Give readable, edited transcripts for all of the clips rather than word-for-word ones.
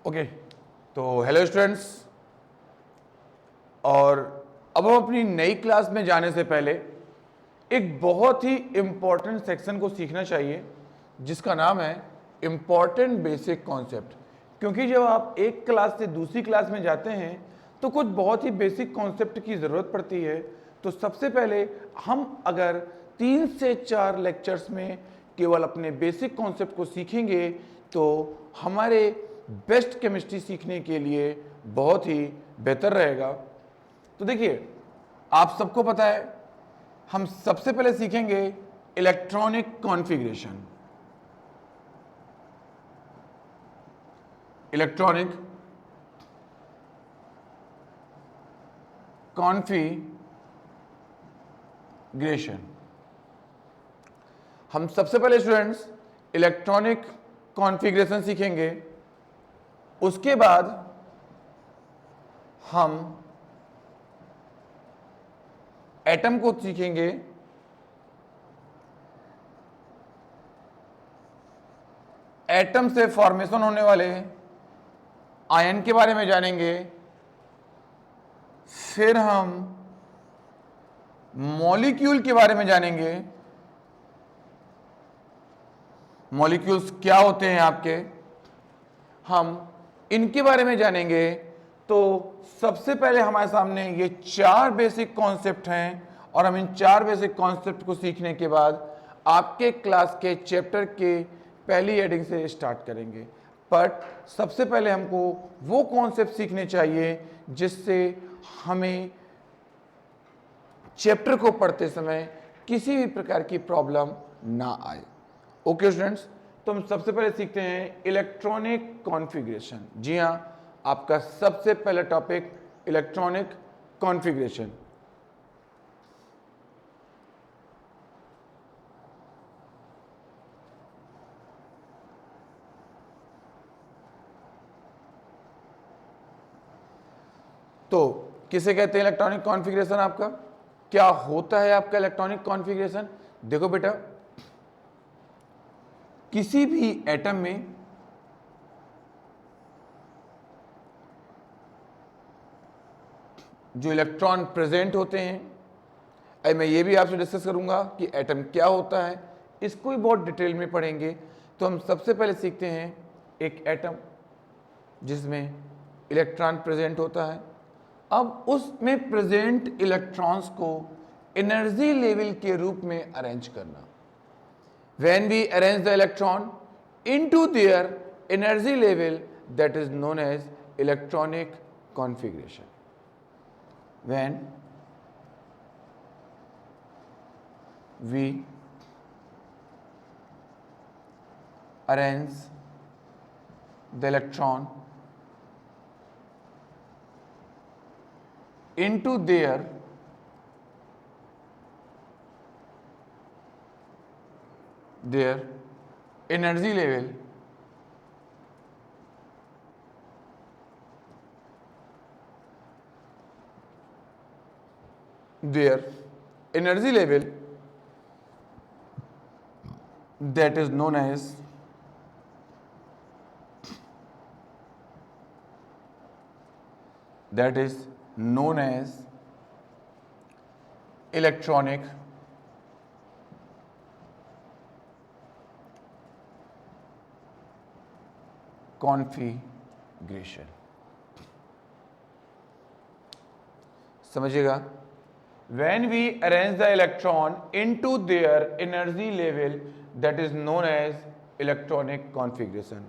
Okay, तो hello students. और अब हम अपनी नई क्लास में जाने से पहले एक बहुत ही इम्पॉर्टेंट सेक्शन को सीखना चाहिए जिसका नाम है इम्पॉर्टेंट बेसिक कॉन्सेप्ट। क्योंकि जब आप एक क्लास से दूसरी क्लास में जाते हैं तो कुछ बहुत ही बेसिक कॉन्सेप्ट की ज़रूरत पड़ती है। तो सबसे पहले हम अगर 3 से 4 लेक्चर्स में केवल अपने बेसिक कॉन्सेप्ट को सीखेंगे तो हमारे बेस्ट केमिस्ट्री सीखने के लिए बहुत ही बेहतर रहेगा। तो देखिए, आप सबको पता है हम सबसे पहले सीखेंगे इलेक्ट्रॉनिक कॉन्फ़िगरेशन। Electronic configuration. हम सबसे पहले स्टूडेंट्स इलेक्ट्रॉनिक कॉन्फ़िगरेशन सीखेंगे। उसके बाद हम एटम को सीखेंगे। एटम से फॉर्मेशन होने वाले आयन के बारे में जानेंगे। फिर हम मॉलिक्यूल के बारे में जानेंगे। मॉलिक्यूल्स क्या होते हैं आपके, हम इनके बारे में जानेंगे। तो सबसे पहले हमारे सामने ये 4 बेसिक कॉन्सेप्ट हैं और हम इन 4 बेसिक कॉन्सेप्ट को सीखने के बाद आपके क्लास के चैप्टर के पहली हेडिंग से स्टार्ट करेंगे। बट सबसे पहले हमको वो कॉन्सेप्ट सीखने चाहिए जिससे हमें चैप्टर को पढ़ते समय किसी भी प्रकार की प्रॉब्लम ना आए। ओके स्टूडेंट्स, तो हम सबसे पहले सीखते हैं इलेक्ट्रॉनिक कॉन्फ़िगरेशन। जी हाँ, आपका सबसे पहला टॉपिक इलेक्ट्रॉनिक कॉन्फ़िगरेशन। तो किसे कहते हैं इलेक्ट्रॉनिक कॉन्फ़िगरेशन? आपका क्या होता है आपका इलेक्ट्रॉनिक कॉन्फ़िगरेशन? देखो बेटा, किसी भी एटम में जो इलेक्ट्रॉन प्रेजेंट होते हैं, अब मैं ये भी आपसे डिस्कस करूंगा कि एटम क्या होता है, इसको भी बहुत डिटेल में पढ़ेंगे। तो हम सबसे पहले सीखते हैं एक एटम जिसमें इलेक्ट्रॉन प्रेजेंट होता है। अब उसमें प्रेजेंट इलेक्ट्रॉन्स को एनर्जी लेवल के रूप में अरेंज करना। When we arrange the electron into their energy level, that is known as electronic configuration. When we arrange the electron into their energy level, their energy level, that is known as electronic configuration. समझिएगा, when we arrange the electron into their energy level, that is known as electronic configuration।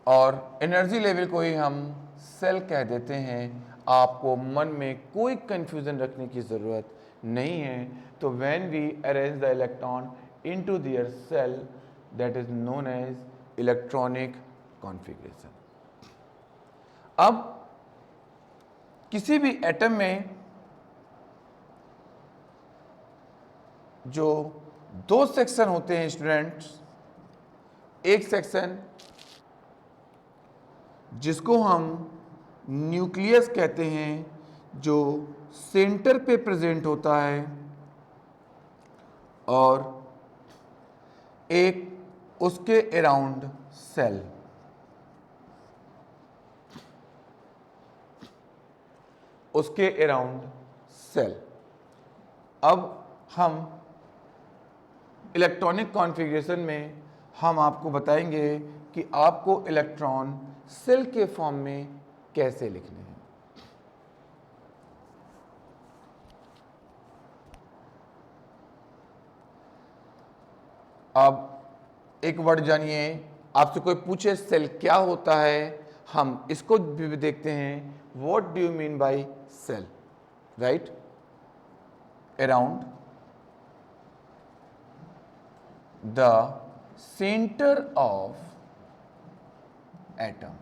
और energy level को ही हम cell कह देते हैं। आपको मन में कोई कंफ्यूजन रखने की ज़रूरत नहीं है। तो when we arrange the electron into their cell, that is known as electronic configuration. अब किसी भी एटम में जो 2 सेक्शन होते हैं स्टूडेंट्स, एक सेक्शन जिसको हम न्यूक्लियस कहते हैं, जो सेंटर पे प्रेजेंट होता है, और एक उसके अराउंड सेल। उसके अराउंड सेल। अब हम इलेक्ट्रॉनिक कॉन्फ़िगरेशन में हम आपको बताएंगे कि आपको इलेक्ट्रॉन सेल के फॉर्म में कैसे लिखने हैं। अब एक वर्ड जानिए, आपसे कोई पूछे सेल क्या होता है, हम इसको भी देखते हैं। What do you mean by shell, right? Around the center of atom,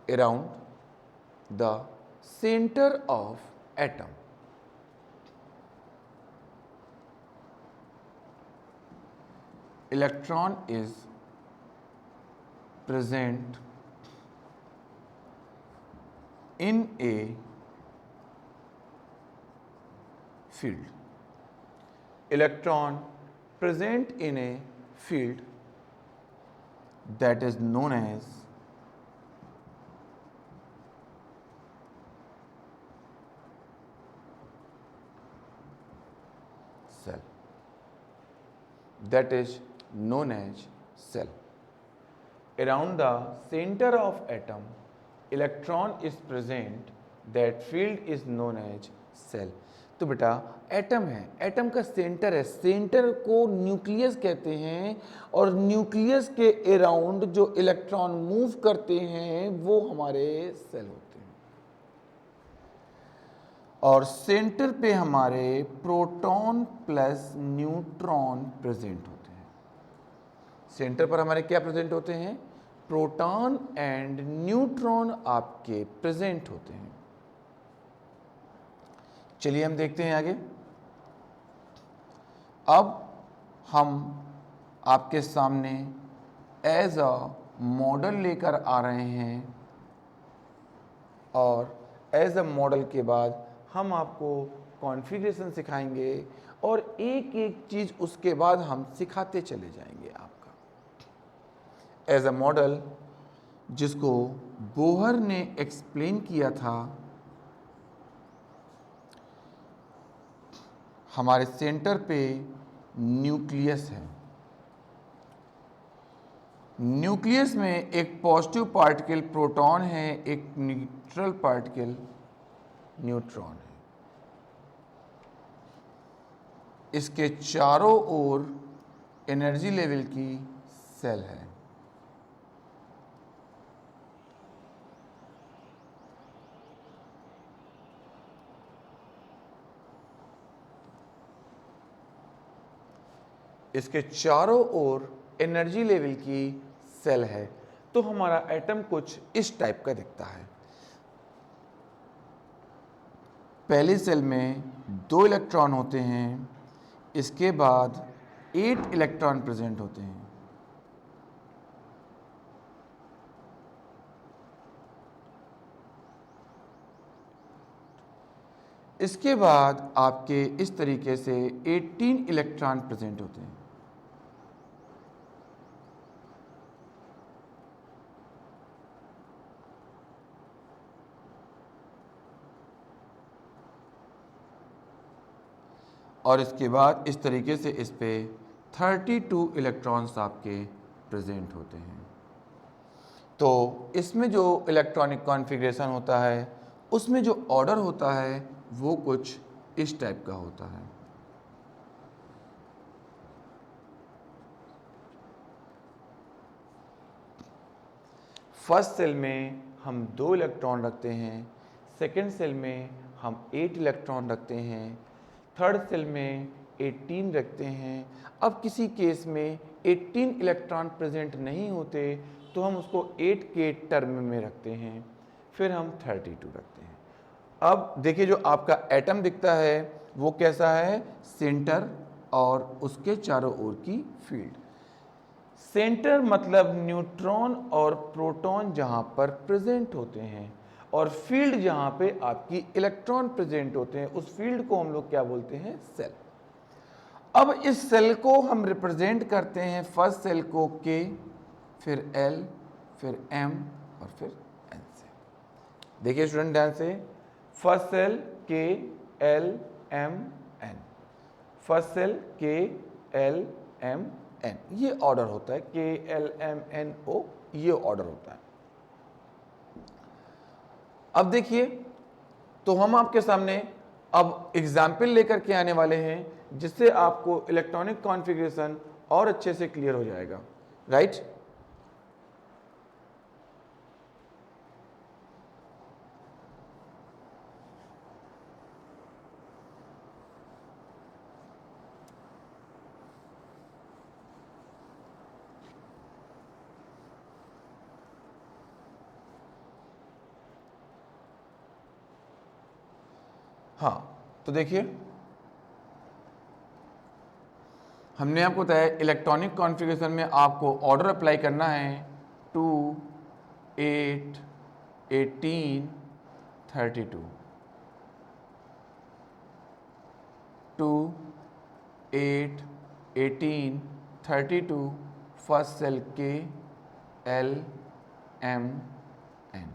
around the center of atom. Electron is present in a field. Electron present in a field that is known as cell. That is known as cell. Around the center of atom, electron is present. That field is known as cell. तो बेटा atom है, atom का centre है, centre को nucleus कहते हैं, और nucleus के अराउंड जो इलेक्ट्रॉन मूव करते हैं वो हमारे सेल होते हैं। और सेंटर पे हमारे प्रोटॉन प्लस न्यूट्रॉन प्रेजेंट होते हैं। सेंटर पर हमारे क्या प्रेजेंट होते हैं? प्रोटॉन एंड न्यूट्रॉन आपके प्रेजेंट होते हैं। चलिए हम देखते हैं आगे। अब हम आपके सामने एज अ मॉडल लेकर आ रहे हैं, और एज अ मॉडल के बाद हम आपको कॉन्फ़िगरेशन सिखाएंगे, और एक एक चीज़ उसके बाद हम सिखाते चले जाएंगे आपका। एज अ मॉडल जिसको बोहर ने एक्सप्लेन किया था, हमारे सेंटर पे न्यूक्लियस है। न्यूक्लियस में एक पॉजिटिव पार्टिकल प्रोटॉन है, एक न्यूट्रल पार्टिकल न्यूट्रॉन है। इसके चारों ओर एनर्जी लेवल की सेल है। इसके चारों ओर एनर्जी लेवल की सेल है। तो हमारा एटम कुछ इस टाइप का दिखता है। पहली सेल में 2 इलेक्ट्रॉन होते हैं, इसके बाद 8 इलेक्ट्रॉन प्रेजेंट होते हैं। इसके बाद आपके इस तरीके से 18 इलेक्ट्रॉन प्रेजेंट होते हैं। और इसके बाद इस तरीके से इस पे 32 इलेक्ट्रॉन्स आपके प्रेजेंट होते हैं। तो इसमें जो इलेक्ट्रॉनिक कॉन्फ़िगरेशन होता है, उसमें जो ऑर्डर होता है वो कुछ इस टाइप का होता है। फर्स्ट सेल में हम 2 इलेक्ट्रॉन रखते हैं, सेकेंड सेल में हम 8 इलेक्ट्रॉन रखते हैं, थर्ड सेल में 18 रखते हैं। अब किसी केस में 18 इलेक्ट्रॉन प्रेजेंट नहीं होते तो हम उसको 8 के टर्म में रखते हैं, फिर हम 32 रखते हैं। अब देखिए जो आपका एटम दिखता है वो कैसा है? सेंटर और उसके चारों ओर की फील्ड। सेंटर मतलब न्यूट्रॉन और प्रोटॉन जहां पर प्रेजेंट होते हैं, और फील्ड जहां पे आपकी इलेक्ट्रॉन प्रेजेंट होते हैं, उस फील्ड को हम लोग क्या बोलते हैं? सेल। अब इस सेल को हम रिप्रेजेंट करते हैं, फर्स्ट सेल को K, फिर L, फिर M और फिर N से। देखिए स्टूडेंट ध्यान से, first shell K L M N, first shell K L M N, ये ऑर्डर होता है, के एल एम एन ओ, ये ऑर्डर होता है। अब देखिए, तो हम आपके सामने अब एग्जाम्पल लेकर के आने वाले हैं जिससे आपको इलेक्ट्रॉनिक कॉन्फ़िगरेशन और अच्छे से क्लियर हो जाएगा, राइट। हाँ, तो देखिए हमने आपको बताया इलेक्ट्रॉनिक कॉन्फ़िगरेशन में आपको ऑर्डर अप्लाई करना है 2, 8, 18, 32, 2, 8, 18, 32, first shell K L M N,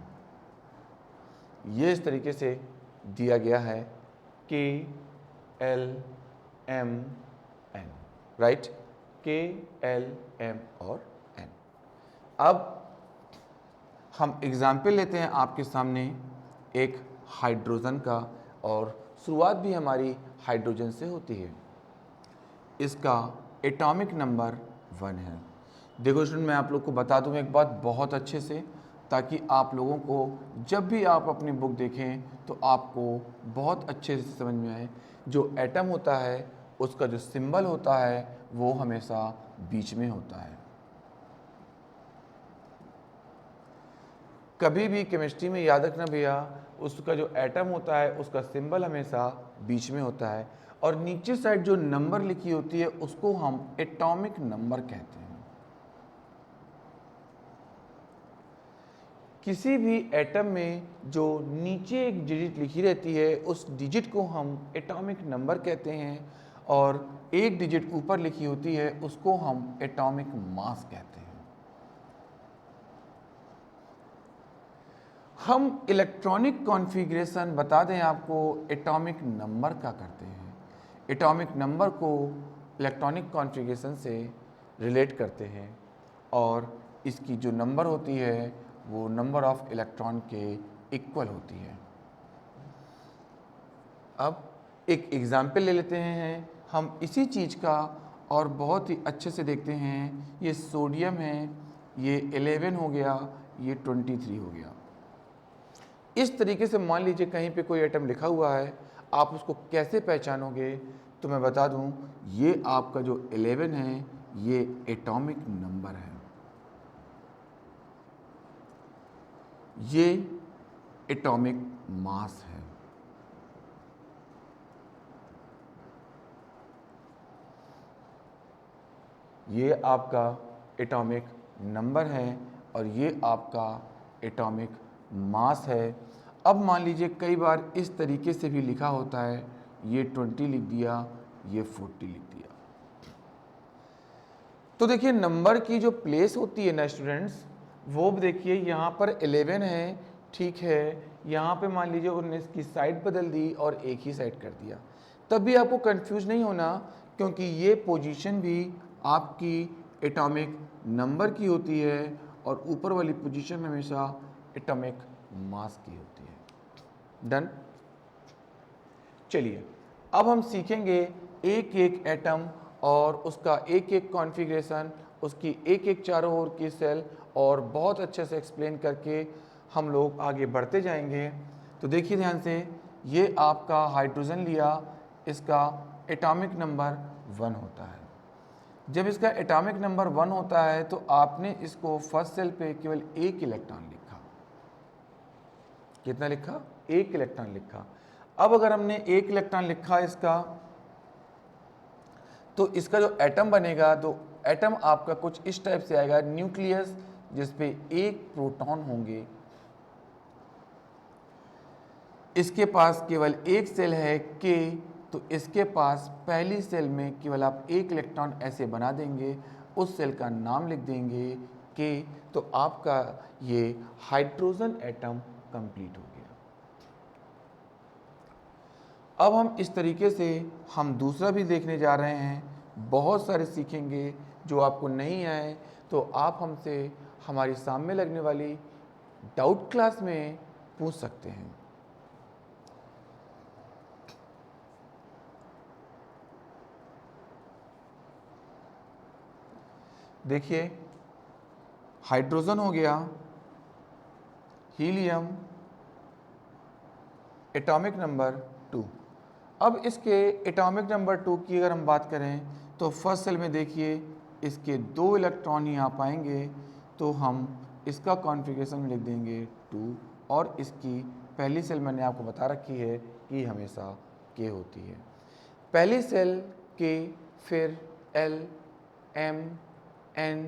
ये इस तरीके से दिया गया है के एल एम एन, राइट, के एल एम और एन। अब हम एग्जाम्पल लेते हैं आपके सामने एक हाइड्रोजन का, और शुरुआत भी हमारी हाइड्रोजन से होती है। इसका एटॉमिक नंबर 1 है। देखो स्टूडेंट, मैं आप लोग को बता दूं एक बात बहुत अच्छे से, ताकि आप लोगों को जब भी आप अपनी बुक देखें तो आपको बहुत अच्छे से समझ में आए। जो एटम होता है उसका जो सिंबल होता है वो हमेशा बीच में होता है। कभी भी केमिस्ट्री में याद रखना भैया, उसका जो एटम होता है उसका सिंबल हमेशा बीच में होता है, और नीचे साइड जो नंबर लिखी होती है उसको हम एटॉमिक नंबर कहते हैं। किसी भी एटम में जो नीचे एक डिजिट लिखी रहती है उस डिजिट को हम एटॉमिक नंबर कहते हैं, और एक डिजिट ऊपर लिखी होती है उसको हम एटॉमिक मास कहते हैं। हम इलेक्ट्रॉनिक कॉन्फ़िगरेशन बता दें आपको एटॉमिक नंबर का करते हैं। एटॉमिक नंबर को इलेक्ट्रॉनिक कॉन्फ़िगरेशन से रिलेट करते हैं, और इसकी जो नंबर होती है वो नंबर ऑफ इलेक्ट्रॉन के इक्वल होती है। अब एक एग्जाम्पल ले लेते हैं हम इसी चीज़ का, और बहुत ही अच्छे से देखते हैं। ये सोडियम है, ये 11 हो गया, ये 23 हो गया। इस तरीके से मान लीजिए कहीं पे कोई एटम लिखा हुआ है, आप उसको कैसे पहचानोगे? तो मैं बता दूं, ये आपका जो 11 है ये एटॉमिक नंबर है, ये एटॉमिक मास है। ये आपका एटॉमिक नंबर है और ये आपका एटॉमिक मास है। अब मान लीजिए कई बार इस तरीके से भी लिखा होता है, ये 20 लिख दिया, ये 40 लिख दिया। तो देखिए नंबर की जो प्लेस होती है ना स्टूडेंट्स, वो देखिए यहाँ पर 11 है, ठीक है, यहाँ पे मान लीजिए उन्होंने इसकी साइड बदल दी और एक ही साइड कर दिया। तब भी आपको कंफ्यूज नहीं होना, क्योंकि ये पोजीशन भी आपकी एटॉमिक नंबर की होती है और ऊपर वाली पोजीशन हमेशा एटॉमिक मास की होती है। डन। चलिए अब हम सीखेंगे एक एक एटम और उसका एक एक कॉन्फ़िगरेशन, उसकी एक एक चारों ओर की सेल, और बहुत अच्छे से एक्सप्लेन करके हम लोग आगे बढ़ते जाएंगे। तो देखिए ध्यान से, ये आपका हाइड्रोजन लिया, इसका एटॉमिक नंबर 1 होता है। जब इसका एटॉमिक नंबर 1 होता है तो आपने इसको फर्स्ट सेल पे केवल एक इलेक्ट्रॉन लिखा। कितना लिखा? एक इलेक्ट्रॉन लिखा। अब अगर हमने एक इलेक्ट्रॉन लिखा इसका, तो इसका जो एटम बनेगा, तो एटम आपका कुछ इस टाइप से आएगा, न्यूक्लियस जिस पे एक प्रोटॉन होंगे। इसके पास केवल एक सेल है के, तो इसके पास पहली सेल में केवल आप एक इलेक्ट्रॉन ऐसे बना देंगे, उस सेल का नाम लिख देंगे के, तो आपका ये हाइड्रोजन एटम कंप्लीट हो गया। अब हम इस तरीके से हम दूसरा भी देखने जा रहे हैं, बहुत सारे सीखेंगे। जो आपको नहीं आए तो आप हमसे हमारी सामने लगने वाली डाउट क्लास में पूछ सकते हैं। देखिए, हाइड्रोजन हो गया, हीलियम, एटॉमिक नंबर 2। अब इसके एटॉमिक नंबर 2 की अगर हम बात करें तो फर्स्ट सेल में देखिए इसके 2 इलेक्ट्रॉन ही यहाँ पाएंगे, तो हम इसका कॉन्फ़िगरेशन लिख देंगे 2। और इसकी पहली सेल मैंने आपको बता रखी है कि हमेशा K होती है। पहली सेल K, फिर L, M, N,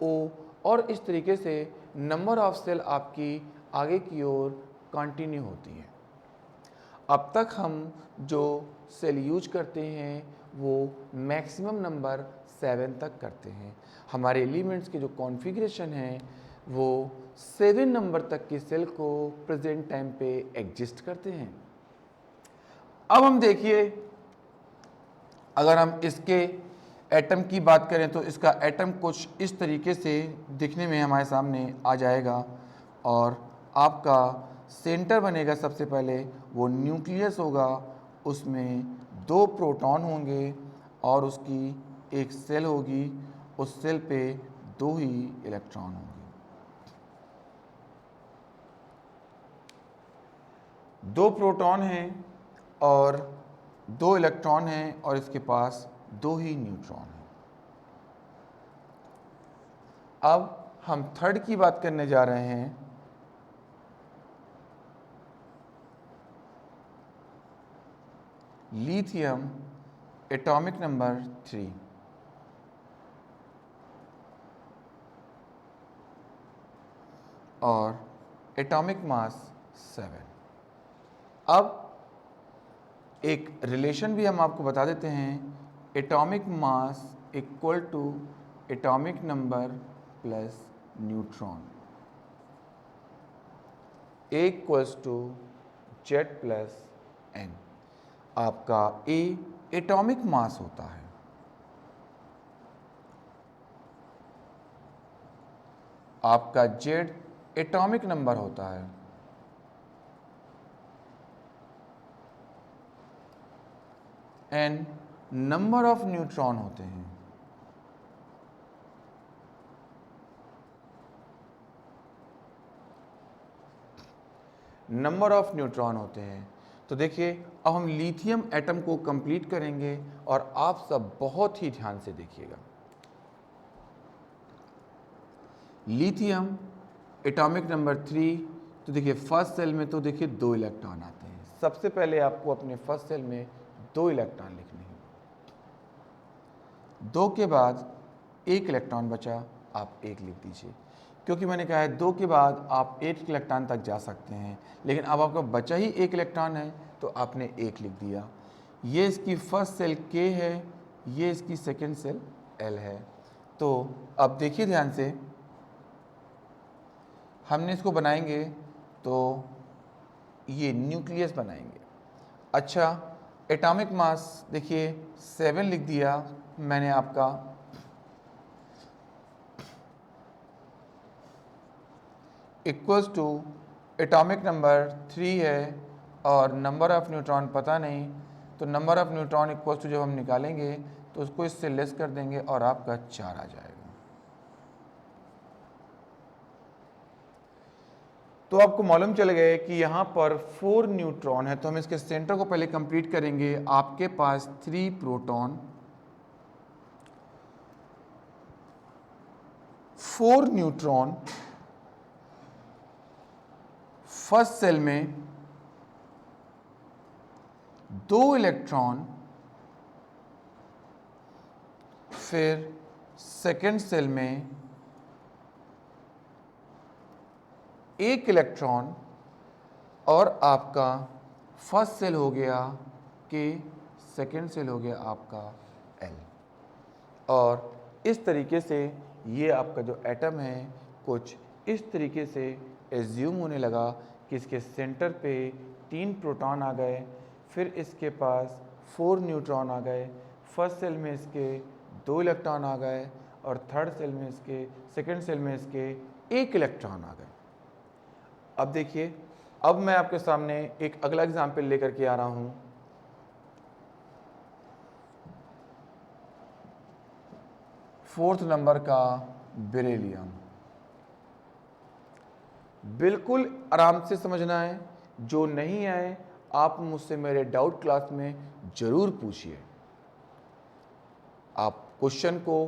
O और इस तरीके से नंबर ऑफ सेल आपकी आगे की ओर कंटिन्यू होती है। अब तक हम जो सेल यूज करते हैं वो मैक्सिमम नंबर 7 तक करते हैं। हमारे एलिमेंट्स के जो कॉन्फ़िगरेशन है वो 7 नंबर तक की सेल को प्रेजेंट टाइम पे एग्जिस्ट करते हैं। अब हम देखिए, अगर हम इसके एटम की बात करें तो इसका एटम कुछ इस तरीके से दिखने में हमारे सामने आ जाएगा और आपका सेंटर बनेगा। सबसे पहले वो न्यूक्लियस होगा, उसमें 2 प्रोटॉन होंगे और उसकी एक सेल होगी, उस सेल पे 2 ही इलेक्ट्रॉन होंगे। 2 प्रोटॉन हैं और 2 इलेक्ट्रॉन हैं और इसके पास 2 ही न्यूट्रॉन हैं। अब हम थर्ड की बात करने जा रहे हैं। लिथियम, एटॉमिक नंबर 3 और एटॉमिक मास 7। अब एक रिलेशन भी हम आपको बता देते हैं, atomic mass equal to atomic number plus neutron, A equals to Z plus N। आपका A एटॉमिक मास होता है, आपका Z एटॉमिक नंबर होता है, N नंबर ऑफ न्यूट्रॉन होते हैं। नंबर ऑफ न्यूट्रॉन होते हैं। तो देखिए, अब हम लिथियम एटम को कंप्लीट करेंगे और आप सब बहुत ही ध्यान से देखिएगा। लिथियम एटॉमिक नंबर 3, तो देखिए फर्स्ट सेल में तो देखिए 2 इलेक्ट्रॉन आते हैं। सबसे पहले आपको अपने फर्स्ट सेल में 2 इलेक्ट्रॉन लिखने हैं। 2 के बाद 1 इलेक्ट्रॉन बचा, आप 1 लिख दीजिए, क्योंकि मैंने कहा है 2 के बाद आप 1 इलेक्ट्रॉन तक जा सकते हैं, लेकिन अब आपका बचा ही 1 इलेक्ट्रॉन है तो आपने 1 लिख दिया। ये इसकी फर्स्ट सेल K है, ये इसकी सेकेंड सेल L है। तो अब देखिए ध्यान से, हमने इसको बनाएंगे तो ये न्यूक्लियस बनाएंगे। अच्छा, एटॉमिक मास देखिए 7 लिख दिया मैंने आपका, इक्वल्स टू एटॉमिक नंबर 3 है और नंबर ऑफ न्यूट्रॉन पता नहीं, तो number of neutron equals to जब हम निकालेंगे तो उसको इससे लेस कर देंगे और आपका 4 आ जाएगा। तो आपको मालूम चल गया कि यहाँ पर 4 न्यूट्रॉन है, तो हम इसके सेंटर को पहले कंप्लीट करेंगे। आपके पास 3 प्रोटॉन, 4 न्यूट्रॉन, फर्स्ट सेल में 2 इलेक्ट्रॉन, फिर सेकेंड सेल में 1 इलेक्ट्रॉन और आपका फर्स्ट सेल हो गया K, सेकेंड सेल हो गया आपका L। और इस तरीके से ये आपका जो एटम है कुछ इस तरीके से एज्यूम होने लगा कि इसके सेंटर पे 3 प्रोटॉन आ गए, फिर इसके पास 4 न्यूट्रॉन आ गए, फर्स्ट सेल में इसके 2 इलेक्ट्रॉन आ गए और थर्ड सेल में इसके, सेकंड सेल में इसके 1 इलेक्ट्रॉन आ गए। अब देखिए, अब मैं आपके सामने एक अगला एग्जाम्पल लेकर के आ रहा हूं। फोर्थ नंबर का बेरिलियम। बिल्कुल आराम से समझना है, जो नहीं आए आप मुझसे मेरे डाउट क्लास में जरूर पूछिए। आप क्वेश्चन को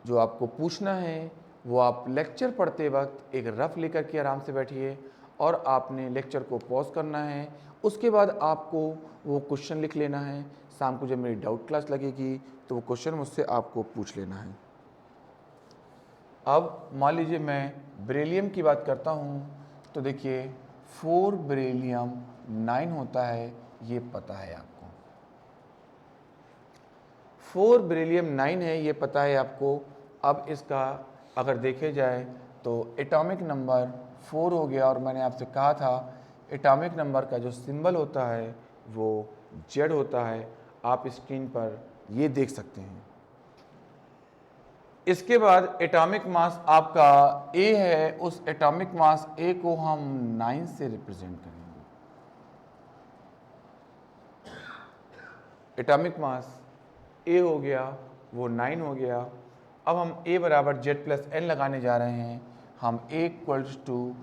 जो आपको पूछना है वो आप लेक्चर पढ़ते वक्त एक रफ लेकर के आराम से बैठिए और आपने लेक्चर को पॉज करना है। उसके बाद आपको वो क्वेश्चन लिख लेना है। शाम को जब मेरी डाउट क्लास लगेगी तो वो क्वेश्चन मुझसे आपको पूछ लेना है। अब मान लीजिए मैं बेरिलियम की बात करता हूँ, तो देखिए 4 बेरिलियम 9 होता है, ये पता है आपको। 4 बेरिलियम 9 है, ये पता है आपको। अब इसका अगर देखे जाए तो एटॉमिक नंबर 4 हो गया, और मैंने आपसे कहा था एटॉमिक नंबर का जो सिंबल होता है वो Z होता है। आप स्क्रीन पर ये देख सकते हैं। इसके बाद एटॉमिक मास आपका A है, उस एटॉमिक मास A को हम 9 से रिप्रेजेंट करेंगे। एटॉमिक मास A हो गया, वो 9 हो गया। अब हम A बराबर Z प्लस N लगाने जा रहे हैं। हम A equals to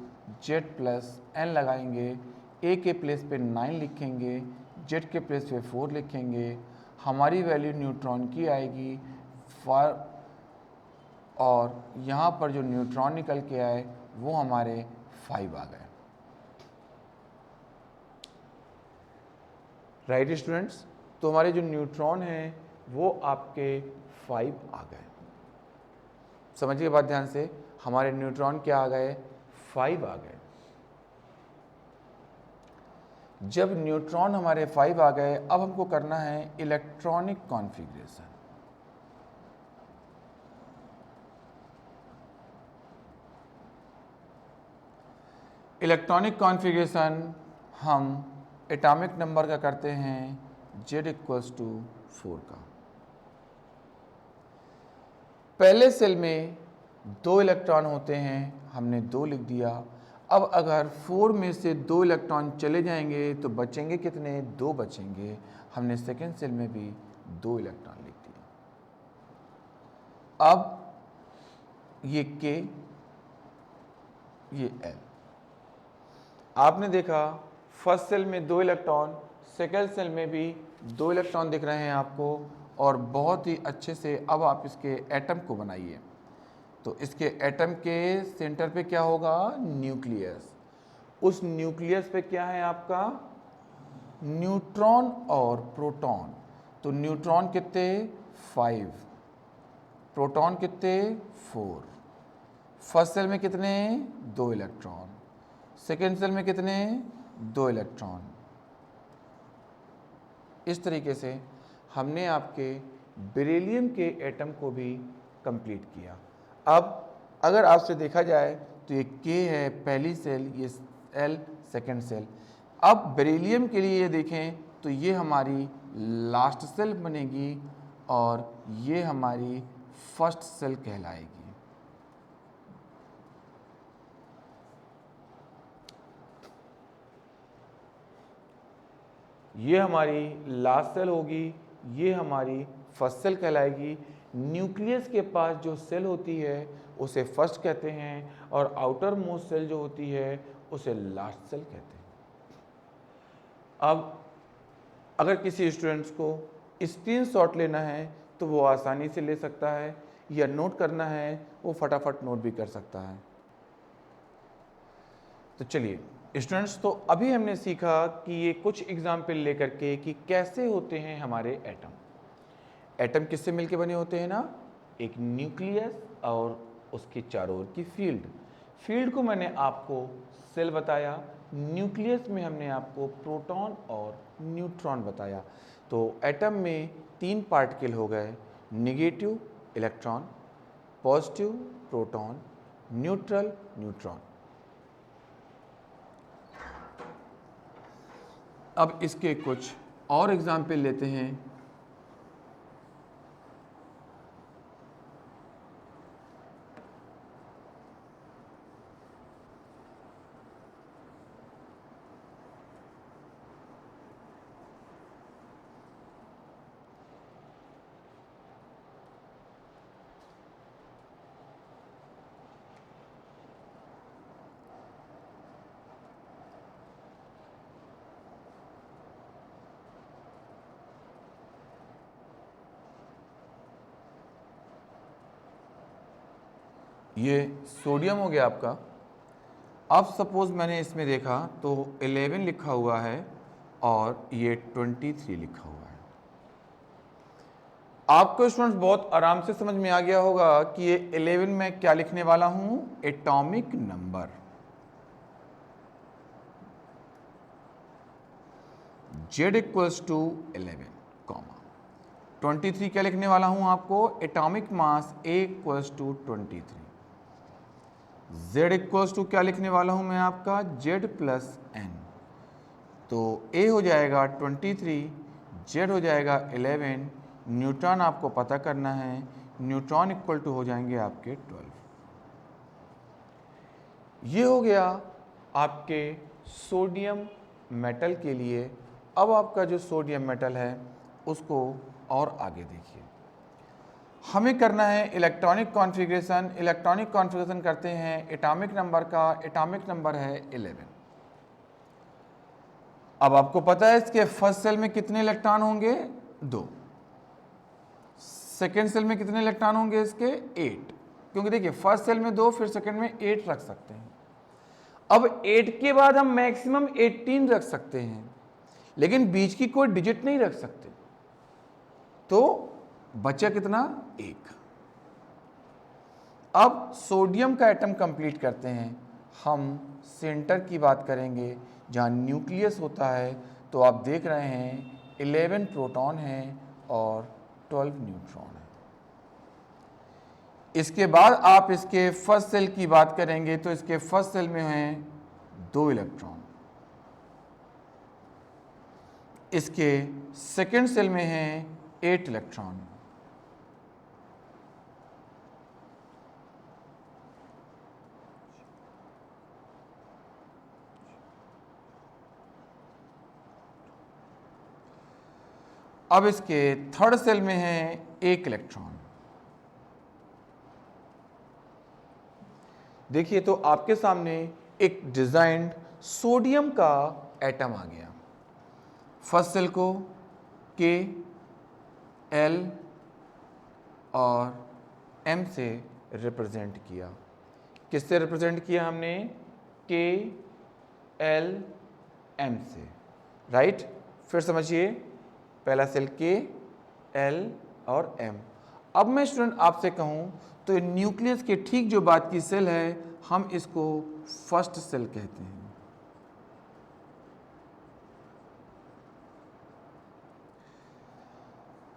Z plus N लगाएंगे। A के प्लेस पे 9 लिखेंगे, Z के प्लेस पे 4 लिखेंगे। हमारी वैल्यू न्यूट्रॉन की आएगी और यहाँ पर जो न्यूट्रॉन निकल के आए वो हमारे 5 आ गए। राइट स्टूडेंट्स, तो हमारे जो न्यूट्रॉन हैं वो आपके 5 आ गए। समझिए बात ध्यान से, हमारे न्यूट्रॉन क्या आ गए? 5 आ गए। जब न्यूट्रॉन हमारे 5 आ गए, अब हमको करना है इलेक्ट्रॉनिक कॉन्फ़िगरेशन। इलेक्ट्रॉनिक कॉन्फ़िगरेशन हम एटॉमिक नंबर का करते हैं Z इक्वल्स टू 4 का। पहले सेल में 2 इलेक्ट्रॉन होते हैं, हमने 2 लिख दिया। अब अगर 4 में से 2 इलेक्ट्रॉन चले जाएंगे तो बचेंगे कितने? 2 बचेंगे। हमने सेकेंड सेल में भी 2 इलेक्ट्रॉन लिख दिए। अब ये K, ये L। आपने देखा फर्स्ट सेल में 2 इलेक्ट्रॉन, सेकेंड सेल में भी 2 इलेक्ट्रॉन दिख रहे हैं आपको, और बहुत ही अच्छे से अब आप इसके एटम को बनाइए। तो इसके एटम के सेंटर पे क्या होगा? न्यूक्लियस। उस न्यूक्लियस पे क्या है आपका? न्यूट्रॉन और प्रोटॉन। तो न्यूट्रॉन कितने? 5। प्रोटॉन कितने? 4। फर्स्ट सेल में कितने? 2 इलेक्ट्रॉन। सेकेंड सेल में कितने? 2 इलेक्ट्रॉन। इस तरीके से हमने आपके बेरिलियम के एटम को भी कंप्लीट किया। अब अगर आपसे देखा जाए तो ये K है पहली सेल, ये L सेकेंड सेल। अब बेरिलियम के लिए ये देखें तो ये हमारी लास्ट सेल बनेगी और ये हमारी फर्स्ट सेल कहलाएगी। ये हमारी लास्ट सेल होगी, ये हमारी फर्स्ट सेल कहलाएगी। न्यूक्लियस के पास जो सेल होती है उसे फर्स्ट कहते हैं, और आउटर मोस्ट सेल जो होती है उसे लास्ट सेल कहते हैं। अब अगर किसी स्टूडेंट्स को स्क्रीनशॉट लेना है तो वो आसानी से ले सकता है, या नोट करना है वो फटाफट नोट भी कर सकता है। तो चलिए स्टूडेंट्स, तो अभी हमने सीखा कि ये कुछ एग्जाम्पल लेकर के कि कैसे होते हैं हमारे एटम। एटम किससे मिलके बने होते हैं ना? एक न्यूक्लियस और उसके चारों ओर की फील्ड। फील्ड को मैंने आपको सेल बताया, न्यूक्लियस में हमने आपको प्रोटॉन और न्यूट्रॉन बताया। तो एटम में 3 पार्टिकल हो गए, negative electron, positive proton, neutral neutron. अब इसके कुछ और एग्जाम्पल लेते हैं। ये सोडियम हो गया आपका। अब सपोज मैंने इसमें देखा तो 11 लिखा हुआ है और ये 23 लिखा हुआ है। आपको स्टूडेंट्स बहुत आराम से समझ में आ गया होगा कि ये 11 में क्या लिखने वाला हूं, atomic number. Z equals to 11, 23 क्या लिखने वाला हूं आपको, atomic mass A equals to 23। Z equals to क्या लिखने वाला हूं मैं आपका, Z प्लस N। तो A हो जाएगा 23, Z हो जाएगा 11, न्यूट्रॉन आपको पता करना है, न्यूट्रॉन इक्वल टू हो जाएंगे आपके 12। ये हो गया आपके सोडियम मेटल के लिए। अब आपका जो सोडियम मेटल है उसको और आगे देखिए, हमें करना है इलेक्ट्रॉनिक कॉन्फ़िगरेशन। इलेक्ट्रॉनिक कॉन्फ़िगरेशन करते हैं एटॉमिक नंबर का, एटॉमिक नंबर है 11। अब आपको पता है इसके फर्स्ट सेल में कितने इलेक्ट्रॉन होंगे, 2। सेकेंड सेल में कितने इलेक्ट्रॉन होंगे इसके, 8, क्योंकि देखिए फर्स्ट सेल में 2 फिर सेकेंड में 8 रख सकते हैं। अब 8 के बाद हम मैक्सिमम 18 रख सकते हैं, लेकिन बीच की कोई डिजिट नहीं रख सकते, तो बचा कितना, 1। अब सोडियम का एटम कंप्लीट करते हैं। हम सेंटर की बात करेंगे जहाँ न्यूक्लियस होता है, तो आप देख रहे हैं 11 प्रोटॉन हैं और 12 न्यूट्रॉन है। इसके बाद आप इसके फर्स्ट सेल की बात करेंगे तो इसके फर्स्ट सेल में हैं 2 इलेक्ट्रॉन, इसके सेकेंड सेल में हैं 8 इलेक्ट्रॉन, अब इसके थर्ड सेल में है 1 इलेक्ट्रॉन। देखिए तो आपके सामने एक डिजाइन्ड सोडियम का एटम आ गया। फर्स्ट सेल को K, L और M से रिप्रेजेंट किया। किससे रिप्रेजेंट किया हमने, K, L, M से, राइट। फिर समझिए, पहला सेल K, L और M। अब मैं स्टूडेंट आपसे कहूं तो न्यूक्लियस के ठीक जो बात की सेल है, हम इसको फर्स्ट सेल कहते हैं।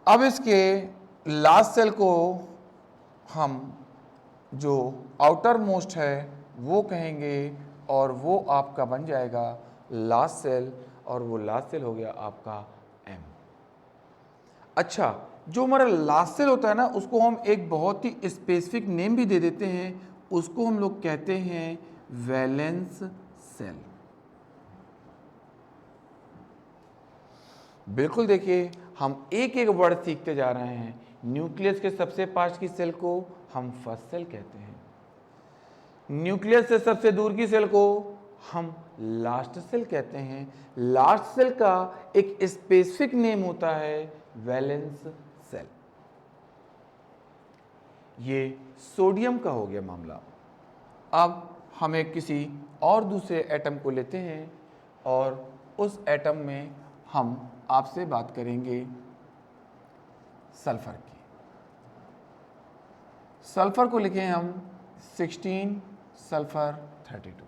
अब इसके लास्ट सेल को हम जो आउटर मोस्ट है वो कहेंगे और वो आपका बन जाएगा लास्ट सेल, और वो लास्ट सेल हो गया आपका M। अच्छा, जो हमारा लास्ट सेल होता है ना, उसको हम एक बहुत ही स्पेसिफिक नेम भी दे देते हैं, उसको हम लोग कहते हैं वैलेंस सेल। बिल्कुल, देखिए हम एक एक वर्ड सीखते जा रहे हैं। न्यूक्लियस के सबसे पास की सेल को हम फर्स्ट सेल कहते हैं, न्यूक्लियस से सबसे दूर की सेल को हम लास्ट सेल कहते हैं। लास्ट सेल का एक स्पेसिफिक नेम होता है वैलेंस सेल। ये सोडियम का हो गया मामला। अब हमें किसी और दूसरे एटम को लेते हैं और उस एटम में हम आपसे बात करेंगे सल्फर की। सल्फर को लिखें हम 16, सल्फर 32।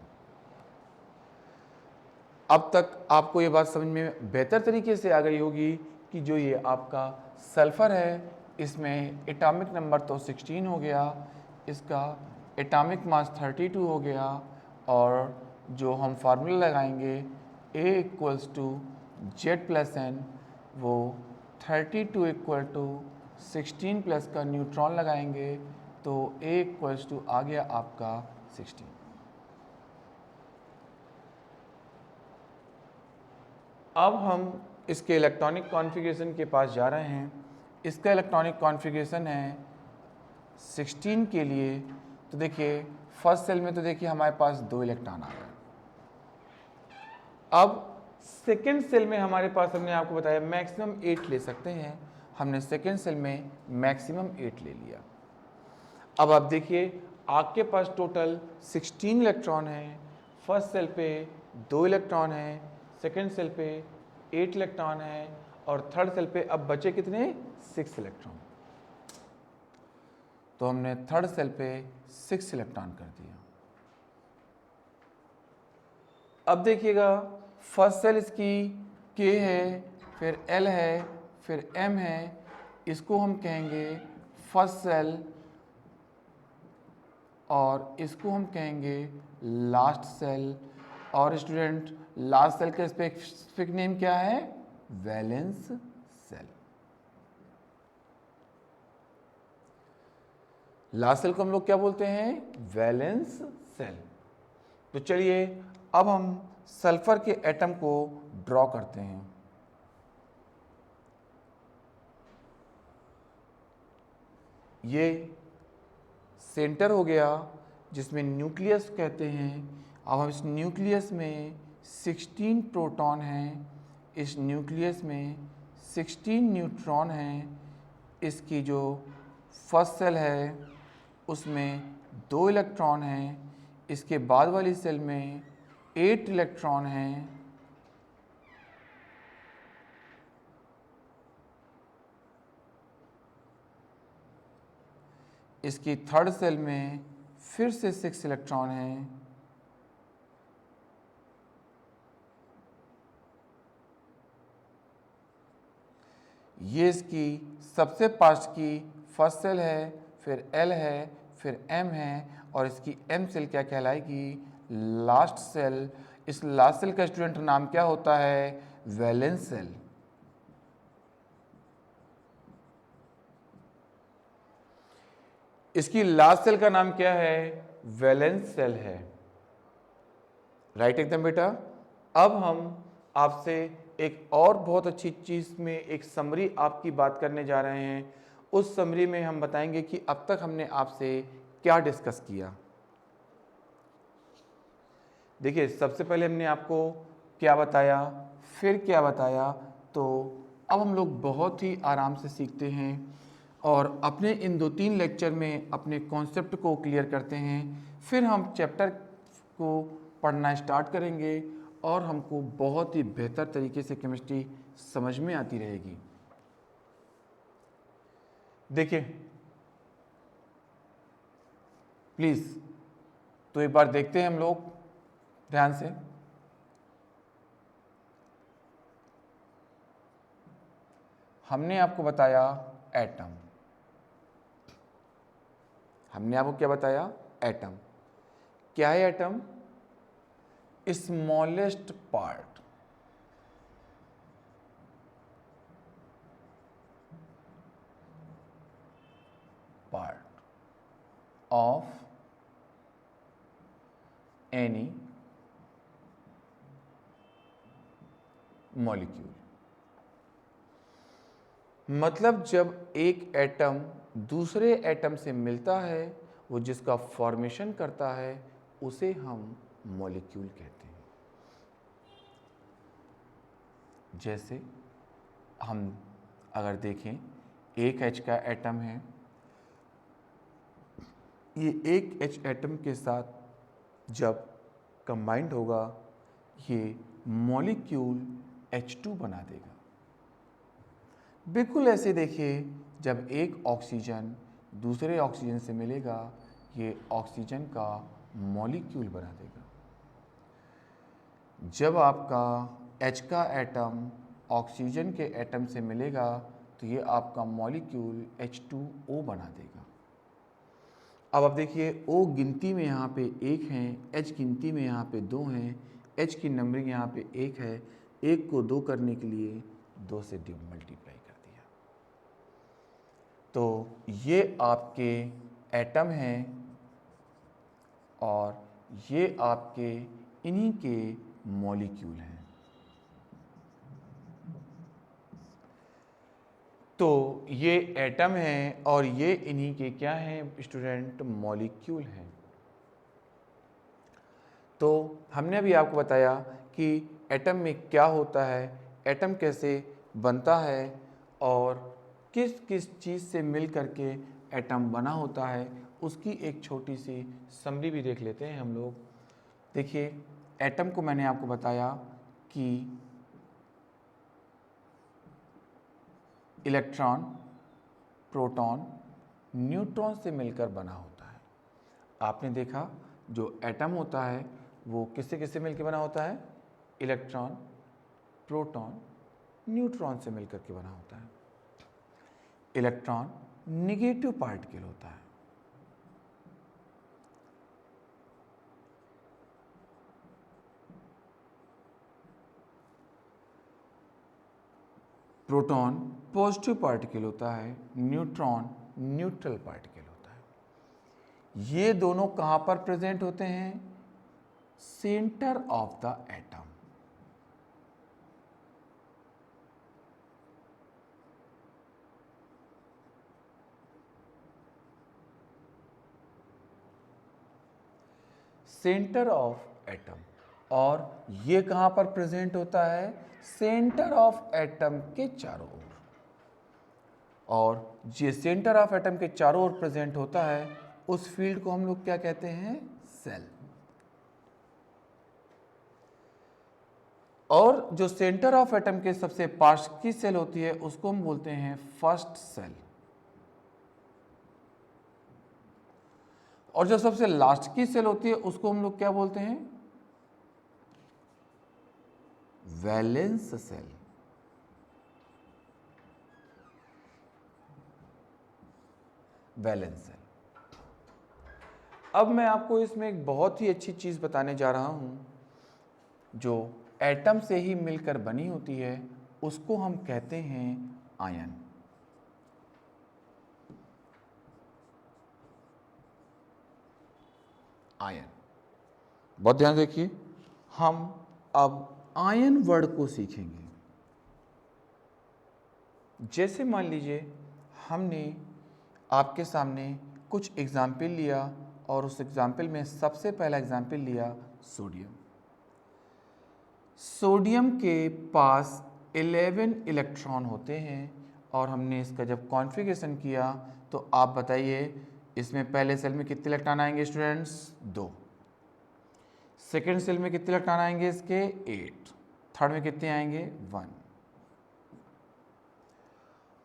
अब तक आपको ये बात समझ में बेहतर तरीके से आ गई होगी कि जो ये आपका सल्फर है, इसमें एटॉमिक नंबर तो 16 हो गया, इसका एटॉमिक मास 32 हो गया, और जो हम फार्मूला लगाएंगे A equals to Z plus N वो 32 इक्वल टू 16 प्लस का न्यूट्रॉन लगाएंगे तो A इक्वल्स टू आ गया आपका 16। अब हम इसके इलेक्ट्रॉनिक कॉन्फ़िगरेशन के पास जा रहे हैं। इसका इलेक्ट्रॉनिक कॉन्फ़िगरेशन है 16 के लिए। तो देखिए फर्स्ट सेल में तो देखिए हमारे पास 2 इलेक्ट्रॉन आ गए। अब सेकेंड सेल में हमारे पास, हमने आपको बताया मैक्सिमम 8 ले सकते हैं, हमने सेकेंड सेल में मैक्सिमम 8 ले लिया। अब आप देखिए आपके पास टोटल 16 इलेक्ट्रॉन हैं। फर्स्ट सेल पे 2 इलेक्ट्रॉन हैं, सेकेंड सेल पे 8 इलेक्ट्रॉन हैं और थर्ड सेल पे अब बचे कितने 6 इलेक्ट्रॉन। तो हमने थर्ड सेल पे 6 इलेक्ट्रॉन कर दिया। अब देखिएगा फर्स्ट सेल इसकी K है, फिर L है, फिर M है, इसको हम कहेंगे फर्स्ट सेल और इसको हम कहेंगे लास्ट सेल। और स्टूडेंट लास्ट सेल का स्पेसिफिक नेम क्या है? Valence cell. लास्ट सेल को हम लोग क्या बोलते हैं? Valence shell. तो चलिए अब हम सल्फर के एटम को ड्रॉ करते हैं। ये सेंटर हो गया जिसमें न्यूक्लियस कहते हैं। अब हम इस न्यूक्लियस में 16 प्रोटॉन हैं, इस न्यूक्लियस में 16 न्यूट्रॉन हैं। इसकी जो फर्स्ट सेल है उसमें 2 इलेक्ट्रॉन हैं, इसके बाद वाली सेल में 8 इलेक्ट्रॉन हैं। इसकी थर्ड सेल में फिर से 6 इलेक्ट्रॉन हैं। ये इसकी सबसे पास्ट की फर्स्ट सेल है, फिर L है, फिर M है और इसकी M सेल क्या कहलाएगी? Last shell. इस लास्ट सेल का स्टूडेंट नाम क्या होता है? Valence shell. इसकी लास्ट सेल का नाम क्या है? वैलेंस सेल है। राइट एकदम बेटा। अब हम आपसे एक और बहुत अच्छी चीज में एक समरी आपकी बात करने जा रहे हैं। उस समरी में हम बताएंगे कि अब तक हमने आपसे क्या डिस्कस किया। देखिए सबसे पहले हमने आपको क्या बताया, फिर क्या बताया, तो अब हम लोग बहुत ही आराम से सीखते हैं और अपने इन 2-3 लेक्चर में अपने कॉन्सेप्ट को क्लियर करते हैं। फिर हम चैप्टर को पढ़ना स्टार्ट करेंगे और हमको बहुत ही बेहतर तरीके से केमिस्ट्री समझ में आती रहेगी। देखिए प्लीज़ तो एक बार देखते हैं हम लोग ध्यान से। हमने आपको बताया एटम, हमने आपको क्या बताया? एटम। क्या है atom? Smallest part of any molecule. मतलब जब एक एटम दूसरे एटम से मिलता है, वो जिसका फॉर्मेशन करता है उसे हम मॉलिक्यूल कहते हैं। जैसे हम अगर देखें एक H का एटम है, ये एक H एटम के साथ जब कंबाइंड होगा ये मॉलिक्यूल H2 बना देगा। बिल्कुल ऐसे देखिए जब एक ऑक्सीजन दूसरे ऑक्सीजन से मिलेगा ये ऑक्सीजन का मॉलिक्यूल बना देगा। जब आपका H का एटम ऑक्सीजन के एटम से मिलेगा तो ये आपका मॉलिक्यूल H2O बना देगा। अब आप देखिए O गिनती में यहाँ पे 1 है, H गिनती में यहाँ पे 2 हैं, H की नंबरिंग यहाँ पे 1 है, 1 को 2 करने के लिए 2 से मल्टीप्लाई कर दिया। तो ये आपके एटम हैं और ये आपके इन्हीं के मॉलिक्यूल हैं। तो ये एटम हैं और ये इन्हीं के क्या हैं स्टूडेंट, मॉलिक्यूल हैं। तो हमने अभी आपको बताया कि एटम में क्या होता है, एटम कैसे बनता है और किस किस चीज़ से मिल करके एटम बना होता है, उसकी एक छोटी सी समरी भी देख लेते हैं हम लोग। देखिए, एटम को मैंने आपको बताया कि इलेक्ट्रॉन, प्रोटॉन, न्यूट्रॉन से मिलकर बना होता है। आपने देखा जो एटम होता है वो किससे किससे मिलकर बना होता है, इलेक्ट्रॉन, प्रोटॉन, न्यूट्रॉन से मिलकर के बना होता है। इलेक्ट्रॉन नेगेटिव पार्टिकल होता है, प्रोटॉन पॉजिटिव पार्टिकल होता है, न्यूट्रॉन न्यूट्रल पार्टिकल होता है। ये दोनों कहाँ पर प्रेजेंट होते हैं, centre of the atom. Centre of atom. और ये कहां पर प्रेजेंट होता है, सेंटर ऑफ एटम के चारों ओर। और ये सेंटर ऑफ एटम के चारों ओर प्रेजेंट होता है, उस फील्ड को हम लोग क्या कहते हैं, सेल। और जो सेंटर ऑफ एटम के सबसे पास की सेल होती है उसको हम बोलते हैं फर्स्ट सेल। और जो सबसे लास्ट की सेल होती है उसको हम लोग क्या बोलते हैं, वैलेंस सेल। Valence shell. अब मैं आपको इसमें एक बहुत ही अच्छी चीज बताने जा रहा हूं, जो एटम से ही मिलकर बनी होती है, उसको हम कहते हैं आयन। आयन, बहुत ध्यान देखिए, हम अब आयन वर्ड को सीखेंगे। जैसे मान लीजिए हमने आपके सामने कुछ एग्जाम्पल लिया और उस एग्जाम्पल में सबसे पहला एग्जाम्पल लिया सोडियम। सोडियम के पास 11 इलेक्ट्रॉन होते हैं और हमने इसका जब कॉन्फ़िगरेशन किया तो आप बताइए इसमें पहले सेल में कितने इलेक्ट्रॉन आएंगे स्टूडेंट्स, 2। सेकेंड सेल में कितने इलेक्ट्रॉन आएंगे इसके, 8। थर्ड में कितने आएंगे, 1।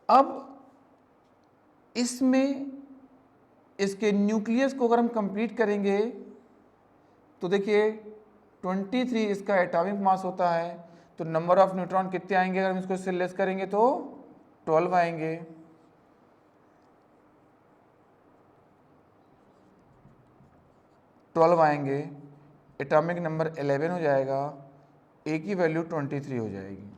अब इसमें इसके न्यूक्लियस को अगर हम कंप्लीट करेंगे तो देखिए 23 इसका एटॉमिक मास होता है, तो नंबर ऑफ न्यूट्रॉन कितने आएंगे अगर हम इसको इससे लेस करेंगे तो 12 आएंगे। एटॉमिक नंबर 11 हो जाएगा, ए की वैल्यू 23 हो जाएगी।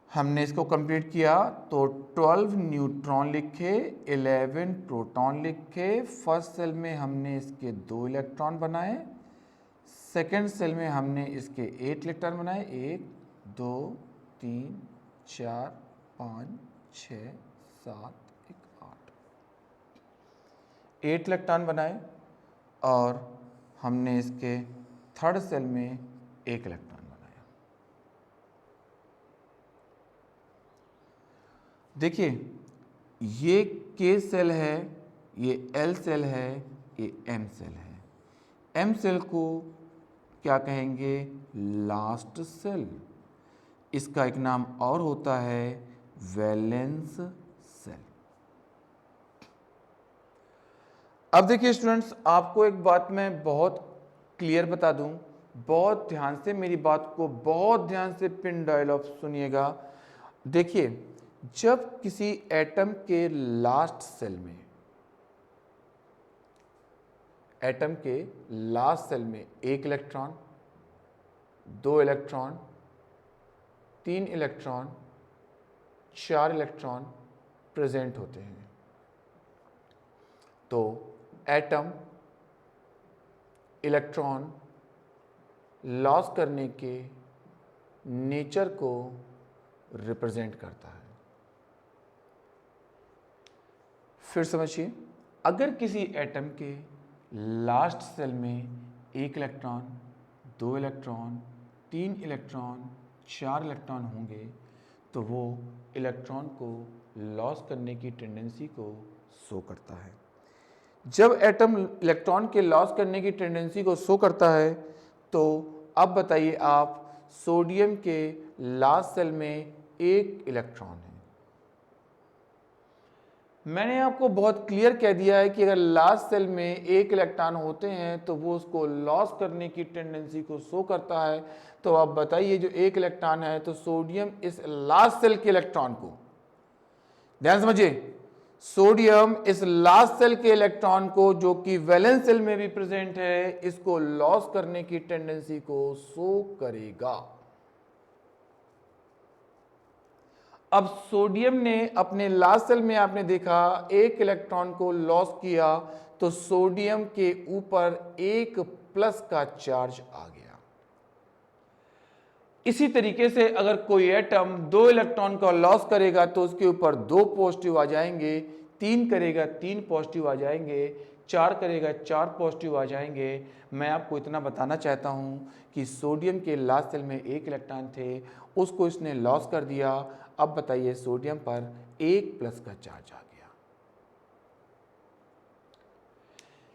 हमने इसको कंप्लीट किया तो 12 न्यूट्रॉन लिखे, 11 प्रोटॉन लिखे। फर्स्ट सेल में हमने इसके 2 इलेक्ट्रॉन बनाए, सेकेंड सेल में हमने इसके 8 इलेक्ट्रॉन बनाए, 1 2 3 4 5 6 7 8 8 इलेक्ट्रॉन बनाए। और हमने इसके थर्ड सेल में 1 इलेक्ट्रॉन बनाया। देखिए ये के सेल है, ये एल सेल है, ये एम सेल है। एम सेल को क्या कहेंगे, लास्ट सेल। इसका एक नाम और होता है वैलेंस सेल। अब देखिए स्टूडेंट्स, आपको एक बात मैं बहुत क्लियर बता दूं, बहुत ध्यान से मेरी बात को बहुत ध्यान से पिन डायलॉग सुनिएगा। देखिए, जब किसी एटम के लास्ट सेल में, एटम के लास्ट सेल में 1 electron, 2 electron, 3 electron, 4 electron present होते हैं। तो एटम इलेक्ट्रॉन लॉस करने के नेचर को रिप्रेजेंट करता है। फिर समझिए, अगर किसी एटम के लास्ट सेल में 1 इलेक्ट्रॉन, 2 इलेक्ट्रॉन, 3 इलेक्ट्रॉन, 4 इलेक्ट्रॉन होंगे तो वो इलेक्ट्रॉन को लॉस करने की टेंडेंसी को शो करता है। जब एटम इलेक्ट्रॉन के लॉस करने की टेंडेंसी को शो करता है तो अब बताइए आप, सोडियम के लास्ट सेल में 1 इलेक्ट्रॉन है। मैंने आपको बहुत क्लियर कह दिया है कि अगर लास्ट सेल में 1 इलेक्ट्रॉन होते हैं तो वो उसको लॉस करने की टेंडेंसी को शो करता है। तो आप बताइए, जो 1 इलेक्ट्रॉन है तो सोडियम इस लास्ट सेल के इलेक्ट्रॉन को, ध्यान समझिए, सोडियम इस लास्ट सेल के इलेक्ट्रॉन को जो कि वैलेंस सेल में भी प्रेजेंट है, इसको लॉस करने की टेंडेंसी को शो करेगा। अब सोडियम ने अपने लास्ट सेल में आपने देखा 1 इलेक्ट्रॉन को लॉस किया तो सोडियम के ऊपर 1 प्लस का चार्ज आ गया। इसी तरीके से अगर कोई एटम 2 इलेक्ट्रॉन का लॉस करेगा तो उसके ऊपर 2 पॉजिटिव आ जाएंगे, 3 करेगा 3 पॉजिटिव आ जाएंगे, 4 करेगा 4 पॉजिटिव आ जाएंगे। मैं आपको इतना बताना चाहता हूं कि सोडियम के लास्ट सेल में 1 इलेक्ट्रॉन थे, उसको इसने लॉस कर दिया। अब बताइए, सोडियम पर 1 प्लस का चार्ज आ गया।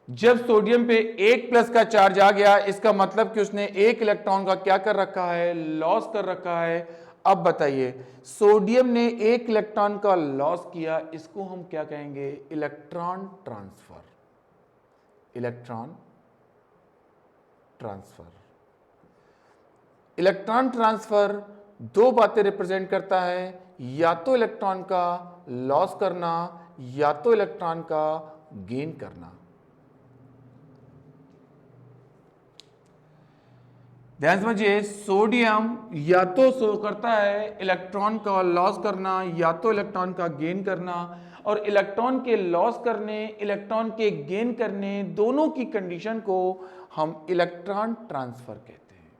जब सोडियम पे 1 प्लस का चार्ज आ गया, इसका मतलब कि उसने 1 इलेक्ट्रॉन का क्या कर रखा है, लॉस कर रखा है। अब बताइए, सोडियम ने 1 इलेक्ट्रॉन का लॉस किया, इसको हम क्या कहेंगे, electron transfer. Electron transfer, electron transfer 2 बातें रिप्रेजेंट करता है, या तो इलेक्ट्रॉन का लॉस करना या तो इलेक्ट्रॉन का गेन करना। ध्यान समझिए, सोडियम या तो शो करता है इलेक्ट्रॉन का लॉस करना या तो इलेक्ट्रॉन का गेन करना, और इलेक्ट्रॉन के लॉस करने, इलेक्ट्रॉन के गेन करने, दोनों की कंडीशन को हम इलेक्ट्रॉन ट्रांसफर कहते हैं।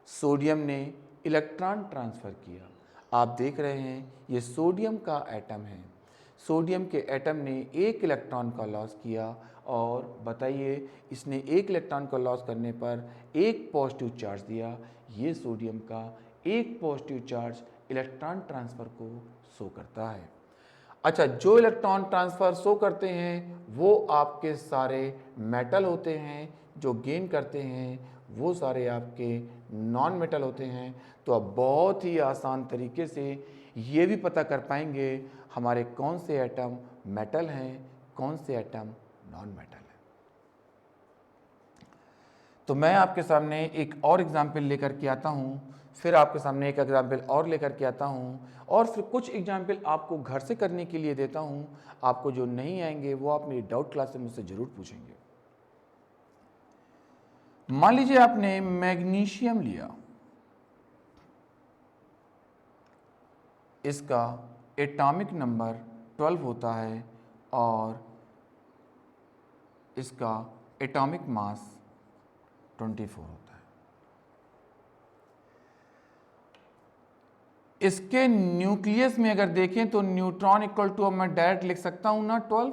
सोडियम ने इलेक्ट्रॉन ट्रांसफर किया। आप देख रहे हैं ये सोडियम का एटम है। सोडियम के एटम ने 1 इलेक्ट्रॉन का लॉस किया, और बताइए, इसने 1 इलेक्ट्रॉन का लॉस करने पर 1 पॉजिटिव चार्ज दिया। ये सोडियम का 1 पॉजिटिव चार्ज इलेक्ट्रॉन ट्रांसफर को शो करता है। अच्छा, जो इलेक्ट्रॉन ट्रांसफर शो करते हैं वो आपके सारे मेटल होते हैं, जो गेन करते हैं वो सारे आपके नॉन मेटल होते हैं। तो अब बहुत ही आसान तरीके से ये भी पता कर पाएंगे हमारे कौन से एटम मेटल हैं, कौन से एटम नॉन मेटल हैं। तो मैं आपके सामने एक और एग्जाम्पल लेकर के आता हूँ, फिर आपके सामने एक एग्जाम्पल और लेकर के आता हूँ, और फिर कुछ एग्जाम्पल आपको घर से करने के लिए देता हूँ। आपको जो नहीं आएंगे वो आप मेरी डाउट क्लास से मुझसे ज़रूर पूछेंगे। मान लीजिए आपने मैग्नीशियम लिया, इसका एटॉमिक नंबर 12 होता है और इसका एटॉमिक मास 24 होता है। इसके न्यूक्लियस में अगर देखें तो न्यूट्रॉन इक्वल टू, अब मैं डायरेक्ट लिख सकता हूं ना 12,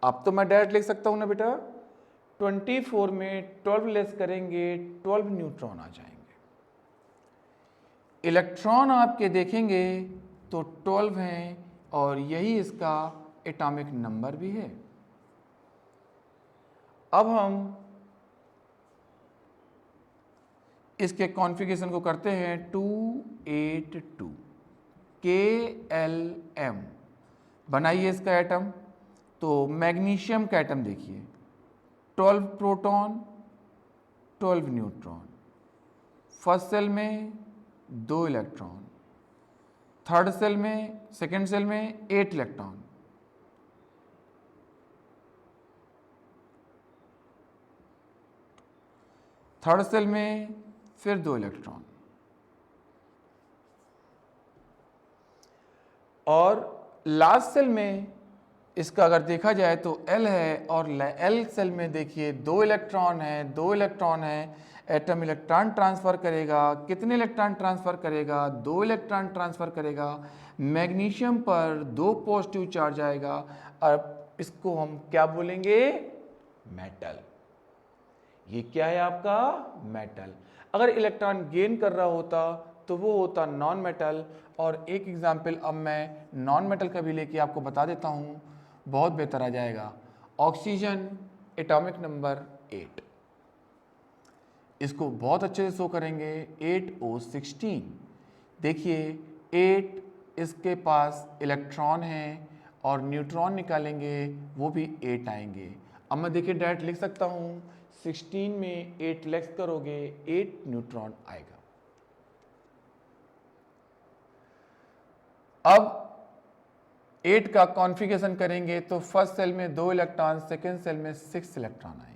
अब तो मैं डायरेक्ट लिख सकता हूं ना बेटा, 24 में 12 लेस करेंगे 12 न्यूट्रॉन आ जाएंगे। इलेक्ट्रॉन आपके देखेंगे तो 12 हैं और यही इसका एटॉमिक नंबर भी है। अब हम इसके कॉन्फ़िगरेशन को करते हैं 282 KLM। बनाइए इसका एटम। तो मैग्नीशियम का एटम देखिए, 12 प्रोटॉन 12 न्यूट्रॉन, फर्स्ट सेल में 2 इलेक्ट्रॉन, थर्ड सेल में, सेकेंड सेल में 8 इलेक्ट्रॉन, थर्ड सेल में फिर 2 इलेक्ट्रॉन, और लास्ट सेल में इसका अगर देखा जाए तो L है, और L सेल में देखिए 2 इलेक्ट्रॉन है, 2 इलेक्ट्रॉन है। एटम इलेक्ट्रॉन ट्रांसफ़र करेगा, कितने इलेक्ट्रॉन ट्रांसफ़र करेगा? 2 इलेक्ट्रॉन ट्रांसफ़र करेगा। मैग्नीशियम पर 2 पॉजिटिव चार्ज आएगा, अब इसको हम क्या बोलेंगे? मेटल। ये क्या है आपका? मेटल। अगर इलेक्ट्रॉन गेन कर रहा होता तो वो होता नॉन मेटल। और एक एग्जाम्पल अब मैं नॉन मेटल का भी लेके आपको बता देता हूँ, बहुत बेहतर आ जाएगा। ऑक्सीजन एटॉमिक नंबर 8, इसको बहुत अच्छे से शो करेंगे। 8O16। देखिए 8 इसके पास इलेक्ट्रॉन है और न्यूट्रॉन निकालेंगे वो भी 8 आएंगे। अब मैं देखिए डायरेक्ट लिख सकता हूँ, 16 में 8 लेस करोगे 8 न्यूट्रॉन आएगा। अब 8 का कॉन्फ़िगरेशन करेंगे तो फर्स्ट सेल में 2 इलेक्ट्रॉन, सेकेंड सेल में 6 इलेक्ट्रॉन आएंगे।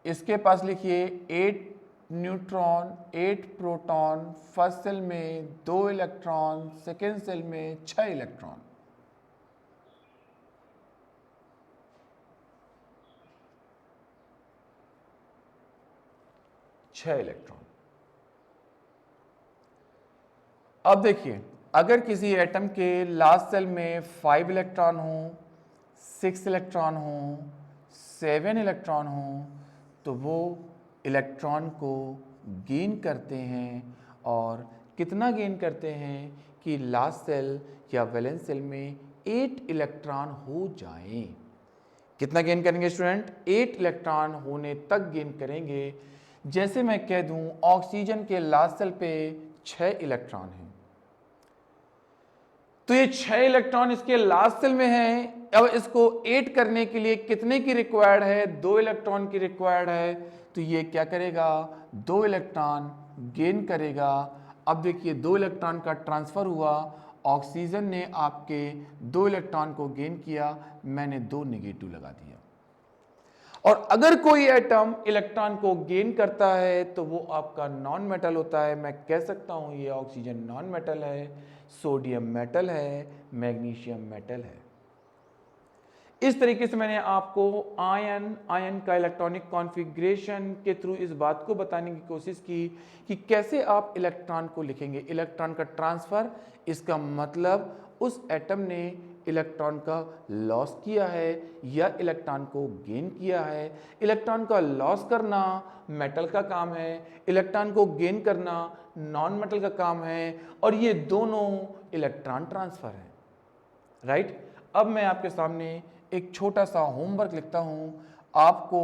इसके पास लिखिए 8 न्यूट्रॉन 8 प्रोटॉन, फर्स्ट सेल में 2 इलेक्ट्रॉन, सेकेंड सेल में 6 इलेक्ट्रॉन। अब देखिए, अगर किसी एटम के लास्ट सेल में 5 इलेक्ट्रॉन हो, 6 इलेक्ट्रॉन हो, 7 इलेक्ट्रॉन हो, तो वो इलेक्ट्रॉन को गेन करते हैं। और कितना गेन करते हैं कि लास्ट सेल या वैलेंस सेल में 8 इलेक्ट्रॉन हो जाएं। कितना गेन करेंगे स्टूडेंट? 8 इलेक्ट्रॉन होने तक गेन करेंगे। जैसे मैं कह दूं ऑक्सीजन के लास्ट सेल पे 6 इलेक्ट्रॉन हैं, तो ये 6 इलेक्ट्रॉन इसके लास्ट सेल में हैं। अब इसको 8 करने के लिए कितने की रिक्वायर्ड है? 2 इलेक्ट्रॉन की रिक्वायर्ड है। तो ये क्या करेगा? 2 इलेक्ट्रॉन गेन करेगा। अब देखिए 2 इलेक्ट्रॉन का ट्रांसफर हुआ, ऑक्सीजन ने आपके 2 इलेक्ट्रॉन को गेन किया, मैंने 2 नेगेटिव लगा दिया। और अगर कोई एटम इलेक्ट्रॉन को गेन करता है तो वो आपका नॉन मेटल होता है। मैं कह सकता हूं ये ऑक्सीजन नॉन मेटल है, सोडियम मेटल है, मैग्नीशियम मेटल है। इस तरीके से मैंने आपको आयन का इलेक्ट्रॉनिक कॉन्फ़िगरेशन के थ्रू इस बात को बताने की कोशिश की कि कैसे आप इलेक्ट्रॉन को लिखेंगे। इलेक्ट्रॉन का ट्रांसफर, इसका मतलब उस एटम ने इलेक्ट्रॉन का लॉस किया है या इलेक्ट्रॉन को गेन किया है। इलेक्ट्रॉन का लॉस करना मेटल का काम है, इलेक्ट्रॉन को गेन करना नॉन मेटल का काम है, और ये दोनों इलेक्ट्रॉन ट्रांसफर है। राइट? अब मैं आपके सामने एक छोटा सा होमवर्क लिखता हूं। आपको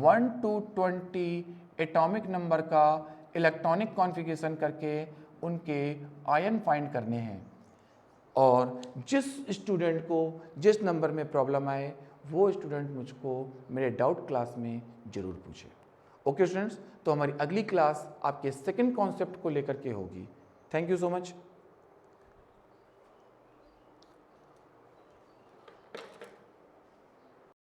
1 to 20 एटॉमिक नंबर का इलेक्ट्रॉनिक कॉन्फ़िगरेशन करके उनके आयन फाइंड करने हैं, और जिस स्टूडेंट को जिस नंबर में प्रॉब्लम आए वो स्टूडेंट मुझको मेरे डाउट क्लास में ज़रूर पूछे। ओके स्टूडेंट्स, तो हमारी अगली क्लास आपके सेकंड कॉन्सेप्ट को लेकर के होगी। Thank you so much.